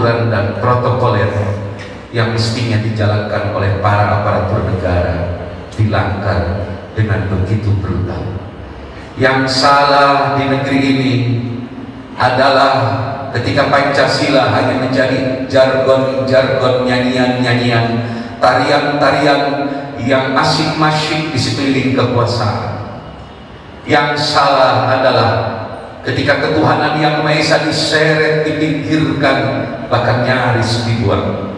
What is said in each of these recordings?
aturan dan protokoler yang mestinya dijalankan oleh para aparatur negara dilanggar dengan begitu brutal. Yang salah di negeri ini adalah ketika Pancasila hanya menjadi jargon-jargon, nyanyian-nyanyian, tarian-tarian yang asyik-masyik di sekeliling kekuasaan. Yang salah adalah ketika ketuhanan yang Maha Esa diseret, dipinggirkan, bahkan nyaris dibuang.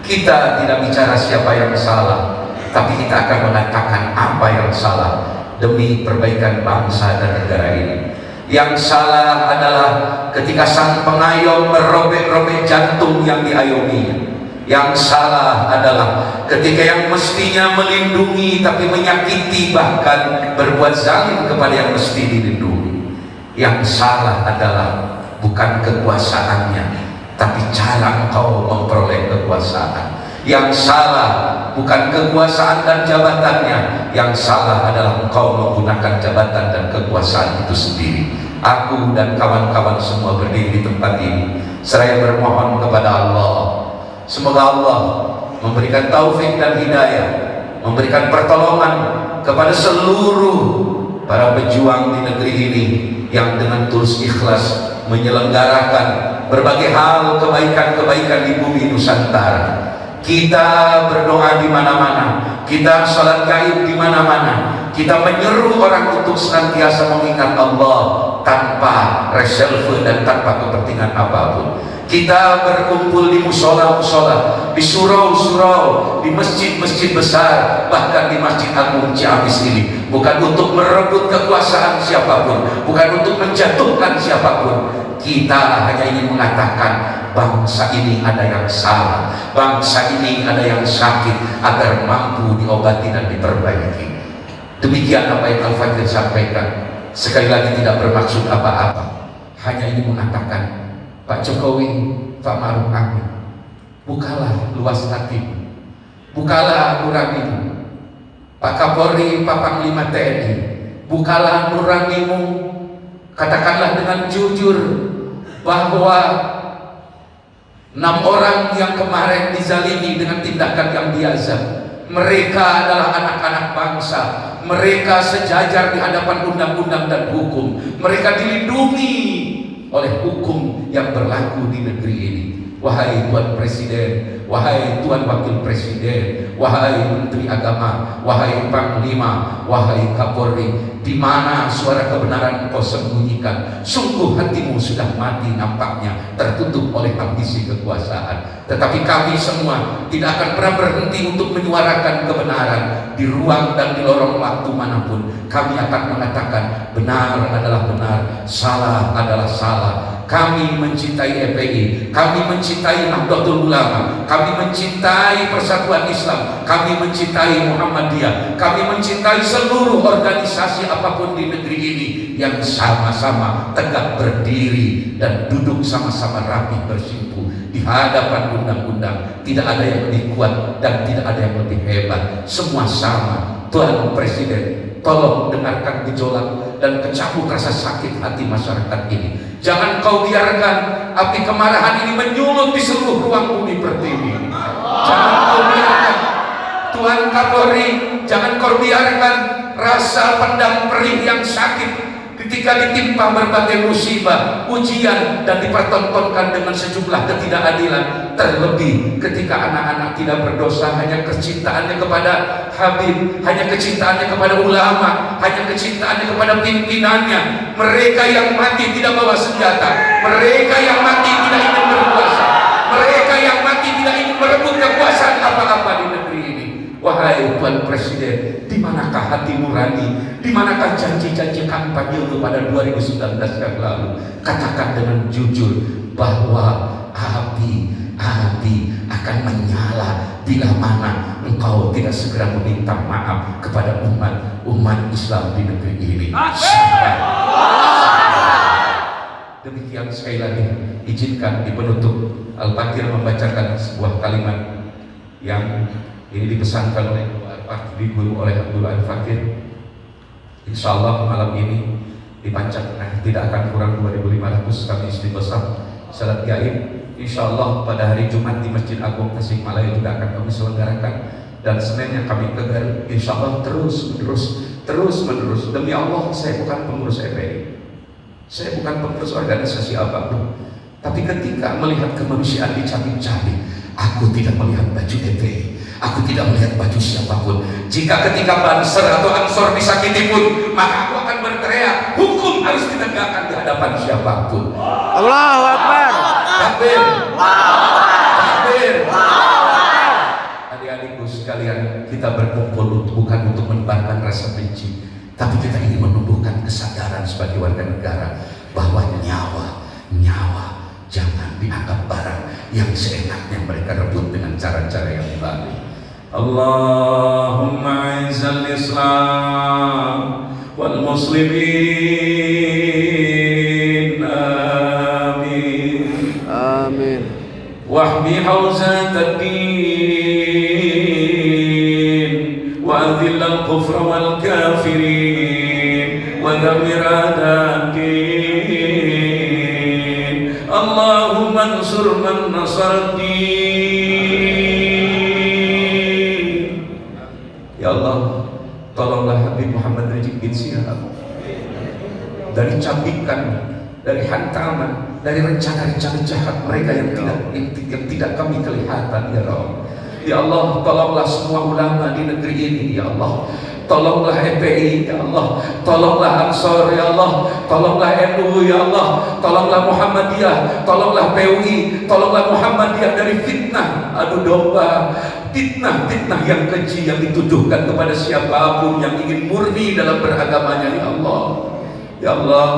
Kita tidak bicara siapa yang salah, tapi kita akan mengatakan apa yang salah demi perbaikan bangsa dan negara ini. Yang salah adalah ketika sang pengayom merobek-robek jantung yang diayominya. Yang salah adalah ketika yang mestinya melindungi tapi menyakiti, bahkan berbuat zalim kepada yang mesti dilindungi. Yang salah adalah bukan kekuasaannya, tapi cara engkau memperoleh kekuasaan. Yang salah bukan kekuasaan dan jabatannya, yang salah adalah engkau menggunakan jabatan dan kekuasaan itu sendiri. Aku dan kawan-kawan semua berdiri di tempat ini seraya bermohon kepada Allah, semoga Allah memberikan taufik dan hidayah, memberikan pertolongan kepada seluruh para pejuang di negeri ini yang dengan tulus ikhlas menyelenggarakan berbagai hal kebaikan-kebaikan di bumi Nusantara. Kita berdoa di mana-mana, kita salat gaib di mana-mana, kita menyeru orang untuk senantiasa mengingat Allah tanpa reserve dan tanpa kepentingan apapun. Kita berkumpul di musola-musola, di surau-surau, di masjid-masjid besar, bahkan di Masjid Agung Ciamis ini, bukan untuk merebut kekuasaan siapapun, bukan untuk menjatuhkan siapapun. Kita hanya ingin mengatakan bangsa ini ada yang salah, bangsa ini ada yang sakit, agar mampu diobati dan diperbaiki. Demikian apa yang Al-Fakir sampaikan. Sekali lagi tidak bermaksud apa-apa, hanya ingin mengatakan, Pak Jokowi, Pak Maruf Amin, bukalah luas hatimu, bukalah nuranimu. Pak Kapolri, Pak Panglima TNI, bukalah nuranimu. Katakanlah dengan jujur bahwa 6 orang yang kemarin dizalimi dengan tindakan yang biasa, mereka adalah anak-anak bangsa, mereka sejajar di hadapan undang-undang dan hukum, mereka dilindungi oleh hukum yang berlaku di negeri ini. Wahai Tuan Presiden, wahai Tuan Wakil Presiden, wahai Menteri Agama, wahai Panglima, wahai Kapolri, di mana suara kebenaran engkau sembunyikan? Sungguh hatimu sudah mati nampaknya, tertutup oleh ambisi kekuasaan. Tetapi kami semua tidak akan pernah berhenti untuk menyuarakan kebenaran di ruang dan di lorong waktu manapun. Kami akan mengatakan benar adalah benar, salah adalah salah. Kami mencintai FPI, kami mencintai Nahdlatul Ulama, kami mencintai Persatuan Islam, kami mencintai Muhammadiyah, kami mencintai seluruh organisasi apapun di negeri ini yang sama-sama tegak berdiri dan duduk sama-sama rapi bersimpuh di hadapan undang-undang. Tidak ada yang lebih kuat dan tidak ada yang lebih hebat, semua sama. Tuan Presiden, tolong dengarkan gejolak dan kecabut rasa sakit hati masyarakat ini. Jangan kau biarkan api kemarahan ini menyulut di seluruh ruang bumi pertiwi. Jangan kau biarkan, Tuan Kapolri, jangan kau biarkan rasa pandang perih yang sakit ketika ditimpa berbagai musibah, ujian, dan dipertontonkan dengan sejumlah ketidakadilan. Terlebih ketika anak-anak tidak berdosa, hanya kecintaannya kepada Habib, hanya kecintaannya kepada ulama, hanya kecintaannya kepada pimpinannya. Mereka yang mati tidak bawa senjata, mereka yang mati tidak ingin berkuasa, mereka yang mati tidak ingin merebut kekuasaan apa-apa di negeri ini. Wahai Tuan Presiden, di manakah hati nurani? Di manakah janji-janji kampanye pada 2019 yang lalu? Katakan dengan jujur bahwa api akan menyala bila mana engkau tidak segera meminta maaf kepada umat Islam di negeri ini. Demikian, sekali lagi izinkan di penutup Al-Fakir membacakan sebuah kalimat yang ini dipesankan oleh Guru oleh Abdullah Al-Fakir. Insya Allah malam ini dipanjatkan tidak akan kurang 2.500 kami istighosah salat gaib Insya Allah pada hari Jumat di Masjid Agung Tasikmalaya juga akan kami selenggarakan, dan Seninnya kami ke Garut. Insya Allah terus menerus. Demi Allah, saya bukan pengurus FPI, saya bukan pengurus organisasi apapun, tapi ketika melihat kemanusiaan dicabik-cabik, aku tidak melihat baju FPI, aku tidak melihat baju siapapun. Jika ketika Banser atau Ansor disakiti pun, maka aku akan berteriak, hukum harus ditegakkan di hadapan siapapun. Allahu Akbar. Takbir. Takbir. Adik-adikku sekalian, kita berkumpul bukan untuk menebarkan rasa benci, tapi kita ingin menumbuhkan kesadaran sebagai warga negara bahwa nyawa jangan dianggap barang yang seenaknya mereka rebut dengan cara-cara yang baru. Allahumma izzal Islam wal muslimin, amin. Amin. Wahmi hawzat ad-din wa adhill al-kufra wal kafirin wa dhammir ad-din. Allahumma ansur man nasar ad-din. Ya Allah, tolonglah Habib Muhammad Rizik bin Syihab dari cabikan, dari hantaman, dari rencana-rencana jahat mereka yang tidak kami kelihatan, ya Rabb. Ya Allah, tolonglah semua ulama di negeri ini, ya Allah. Tolonglah FPI, ya Allah. Tolonglah Ansor, ya Allah. Tolonglah NU, ya Allah. Tolonglah Muhammadiyah, tolonglah PUI, tolonglah Muhammadiyah dari fitnah adu domba, fitnah yang keji yang dituduhkan kepada siapapun yang ingin murni dalam beragamanya, ya Allah. Ya Allah,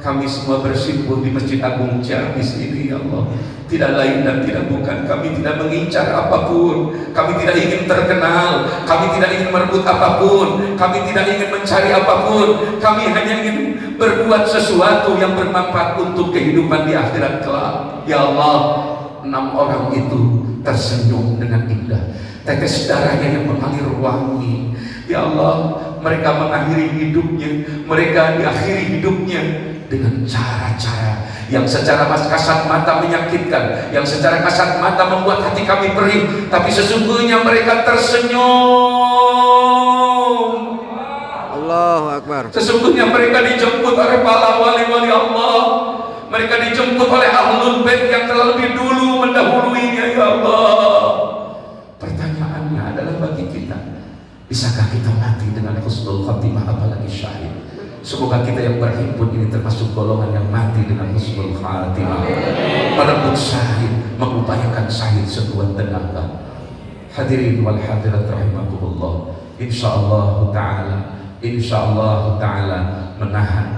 kami semua bersimpul di Masjid Agung Ciamis ini, ya Allah. Tidak lain dan tidak bukan, kami tidak mengincar apapun, kami tidak ingin terkenal, kami tidak ingin merebut apapun, kami tidak ingin mencari apapun, kami hanya ingin berbuat sesuatu yang bermanfaat untuk kehidupan di akhirat kelak. Ya Allah, 6 orang itu tersenyum dengan indah, tetes darahnya yang mengalir wangi. Ya Allah, mereka mengakhiri hidupnya, mereka diakhiri hidupnya dengan cara-cara yang secara kasat mata menyakitkan, yang secara kasat mata membuat hati kami perih, tapi sesungguhnya mereka tersenyum. Allahu Akbar. Sesungguhnya mereka dijemput oleh para wali-wali Allah, mereka dijemput oleh ahlul bait yang terlebih dulu mendahuluinya, ya Allah. Pertanyaannya adalah bagi kita, bisakah kita mati dengan husnul khatimah, apalagi syahid? Semoga kita yang berhimpun ini termasuk golongan yang mati dengan husnul khatimah, merebut syahid, mengupayakan syahid sekuat tenaga. Hadirin wal hadirat rahimakumullah. Insyaallah ta'ala menahan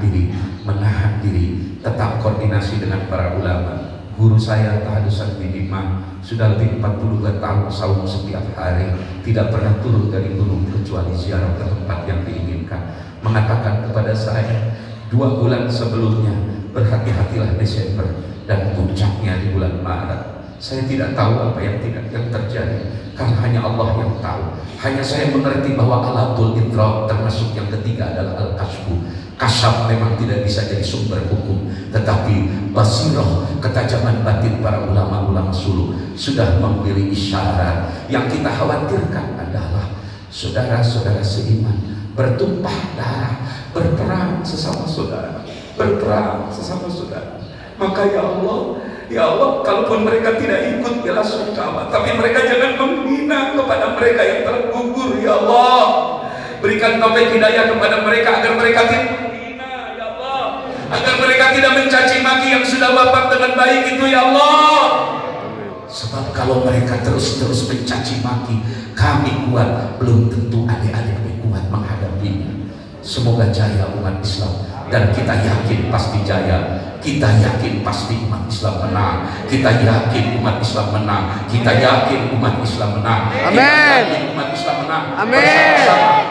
diri, tetap koordinasi dengan para ulama. Guru saya Tahadusan bin Imam sudah lebih 42 tahun saum setiap hari, tidak pernah turun dari gunung kecuali ziarah ke tempat yang diinginkan. Mengatakan kepada saya 2 bulan sebelumnya, berhati-hatilah Desember dan puncaknya di bulan Maret. Saya tidak tahu apa yang terjadi, karena hanya Allah yang tahu. Hanya saya mengerti bahwa alatul idrak, termasuk yang ketiga adalah al-kasbu. Kasab memang tidak bisa jadi sumber hukum, tetapi basirah, ketajaman batin para ulama-ulama suluk sudah memberi isyarat. Yang kita khawatirkan adalah saudara-saudara seiman bertumpah darah, berperang sesama saudara, Maka ya Allah, kalaupun mereka tidak ikut bela sungkawa, tapi mereka jangan menghina kepada mereka yang telah gugur, ya Allah. Berikan taufik hidayah kepada mereka agar mereka tidak menghina, ya Allah, agar mereka tidak mencaci maki yang sudah wafat dengan baik itu, ya Allah. Sebab kalau mereka terus mencaci maki, kami kuat, belum tentu adik-adik kami kuat menghadapinya. Semoga jaya umat Islam, dan kita yakin pasti jaya. Kita yakin pasti umat Islam menang. Kita yakin umat Islam menang. Kita yakin umat Islam menang. Amin. Kita yakin umat Islam menang. Amin.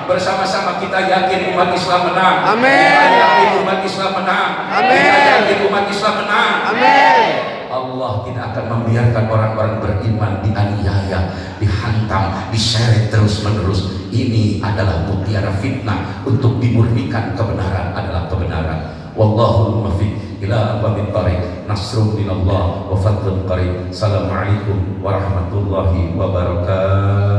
Bersama-sama kita yakin umat Islam menang. Amin. Kita yakin umat Islam menang. Amin. Kita yakin umat Islam menang. Amin. Allah tidak akan membiarkan orang-orang beriman dianiaya, dihantam, diseret terus-menerus. Ini adalah mutiara fitnah untuk dimurnikan kebenaran adalah kebenaran. Wallahul muwaffiq ila aqwamit thoriq. nasrun minallah wa fadlun qarib. Assalamualaikum warahmatullahi wabarakatuh.